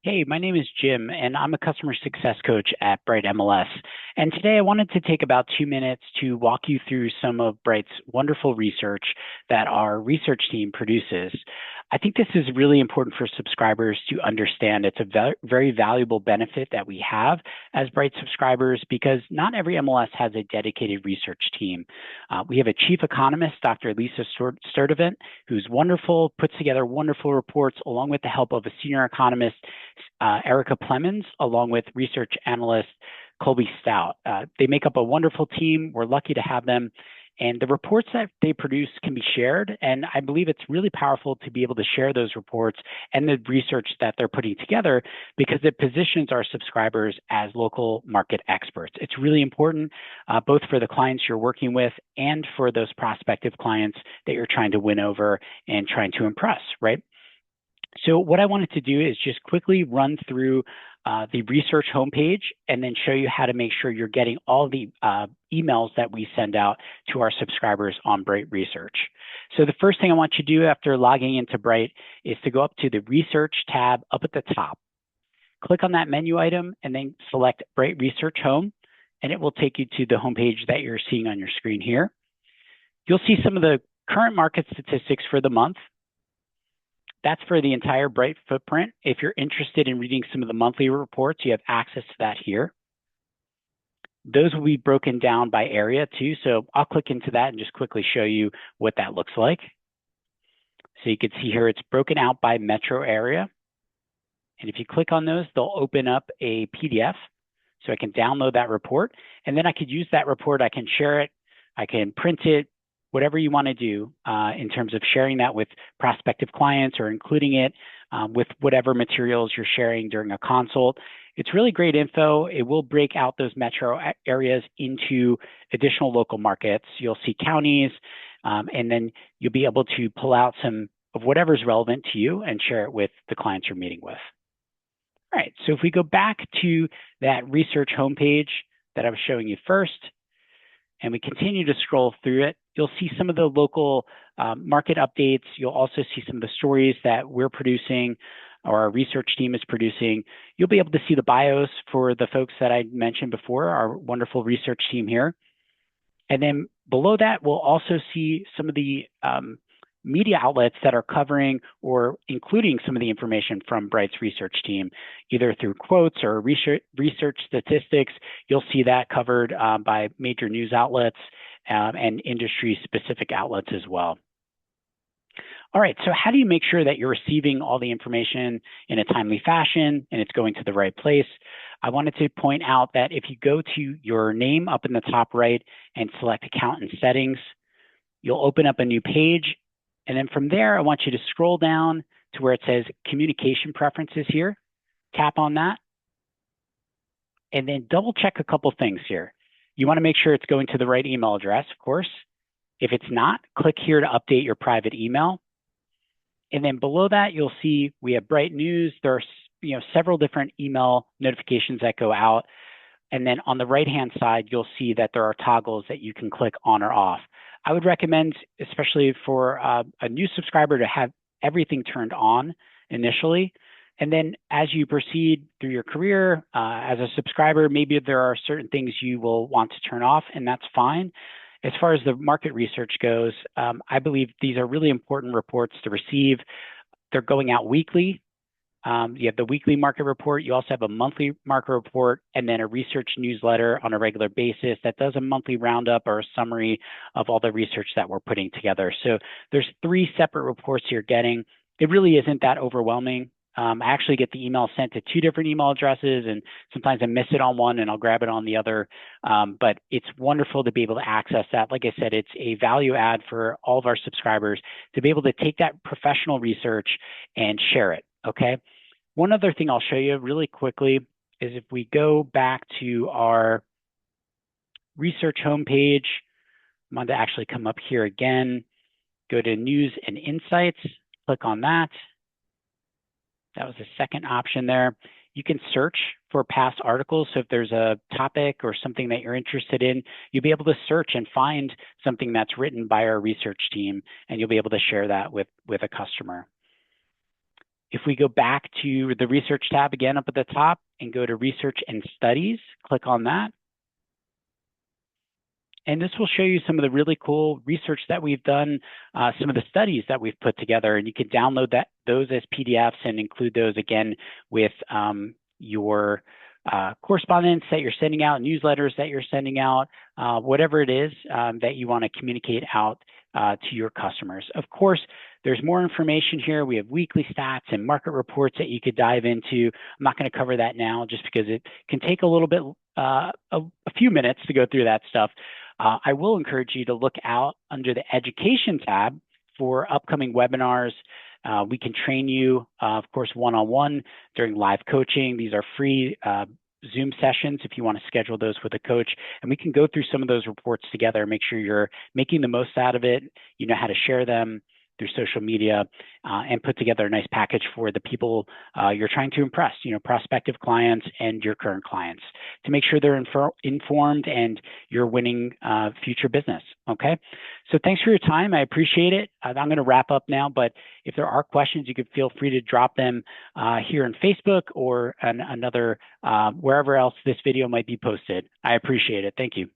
Hey, my name is Jim, and I'm a customer success coach at Bright MLS. And today I wanted to take about 2 minutes to walk you through some of Bright's wonderful research that our research team produces. I think this is really important for subscribers to understand. It's a very valuable benefit that we have as Bright subscribers because not every MLS has a dedicated research team. We have a chief economist, Dr. Lisa Sturdivant, who's wonderful, puts together wonderful reports along with the help of a senior economist, Erica Plemons, along with research analyst Colby Stout. They make up a wonderful team. We're lucky to have them. And the reports that they produce can be shared. And I believe it's really powerful to be able to share those reports and the research that they're putting together because it positions our subscribers as local market experts. It's really important both for the clients you're working with and for those prospective clients that you're trying to win over and trying to impress, right? So what I wanted to do is just quickly run through the research homepage and then show you how to make sure you're getting all the emails that we send out to our subscribers on Bright Research. So the first thing I want you to do after logging into Bright is to go up to the Research tab up at the top. Click on that menu item and then select Bright Research Home, and it will take you to the homepage that you're seeing on your screen here. You'll see some of the current market statistics for the month. That's for the entire Bright footprint. If you're interested in reading some of the monthly reports, you have access to that here. Those will be broken down by area too. So I'll click into that and just quickly show you what that looks like. So you can see here, it's broken out by metro area. And if you click on those, they'll open up a PDF. So I can download that report. And then I could use that report. I can share it. I can print it. Whatever you want to do in terms of sharing that with prospective clients or including it with whatever materials you're sharing during a consult. It's really great info. It will break out those metro areas into additional local markets. You'll see counties, and then you'll be able to pull out some of whatever's relevant to you and share it with the clients you're meeting with. All right, so if we go back to that research homepage that I was showing you first, and we continue to scroll through it, you'll see some of the local market updates. You'll also see some of the stories that we're producing or our research team is producing. You'll be able to see the bios for the folks that I mentioned before, our wonderful research team here. And then below that, we'll also see some of the media outlets that are covering or including some of the information from Bright's research team, either through quotes or research statistics. You'll see that covered by major news outlets and industry-specific outlets as well. All right, so how do you make sure that you're receiving all the information in a timely fashion and it's going to the right place? I wanted to point out that if you go to your name up in the top right and select Account and Settings, you'll open up a new page. And then from there, I want you to scroll down to where it says Communication Preferences here. Tap on that. And then double check a couple things here. You want to make sure it's going to the right email address, of course. If it's not, click here to update your private email. And then below that, you'll see we have Bright News. There are several different email notifications that go out. And then on the right-hand side, you'll see that there are toggles that you can click on or off. I would recommend, especially for a new subscriber, to have everything turned on initially. And then as you proceed through your career as a subscriber, maybe there are certain things you will want to turn off, and that's fine. As far as the market research goes, I believe these are really important reports to receive. They're going out weekly. You have the weekly market report. You also have a monthly market report and then a research newsletter on a regular basis that does a monthly roundup or a summary of all the research that we're putting together. So there's 3 separate reports you're getting. It really isn't that overwhelming. I actually get the email sent to 2 different email addresses, and sometimes I miss it on one and I'll grab it on the other. But it's wonderful to be able to access that. Like I said, it's a value add for all of our subscribers to be able to take that professional research and share it, okay? One other thing I'll show you really quickly is if we go back to our research homepage, I'm going to actually come up here again, go to News and Insights, click on that. That was the second option there. You can search for past articles. So if there's a topic or something that you're interested in, you'll be able to search and find something that's written by our research team, and you'll be able to share that with a customer. If we go back to the research tab again up at the top and go to research and studies, click on that. And this will show you some of the really cool research that we've done, some of the studies that we've put together, and you can download those as PDFs and include those again with your correspondence that you're sending out, newsletters that you're sending out, whatever it is that you want to communicate out to your customers. Of course, there's more information here. We have weekly stats and market reports that you could dive into. I'm not going to cover that now just because it can take a little bit, a few minutes to go through that stuff. I will encourage you to look out under the education tab for upcoming webinars. We can train you, of course, one-on-one during live coaching. These are free Zoom sessions if you want to schedule those with a coach. And we can go through some of those reports together, make sure you're making the most out of it, you know how to share them through social media, and put together a nice package for the people you're trying to impress, you know, prospective clients and your current clients, to make sure they're informed and you're winning future business, okay? So thanks for your time. I appreciate it. I'm going to wrap up now, but if there are questions, you could feel free to drop them here on Facebook or another, wherever else this video might be posted. I appreciate it. Thank you.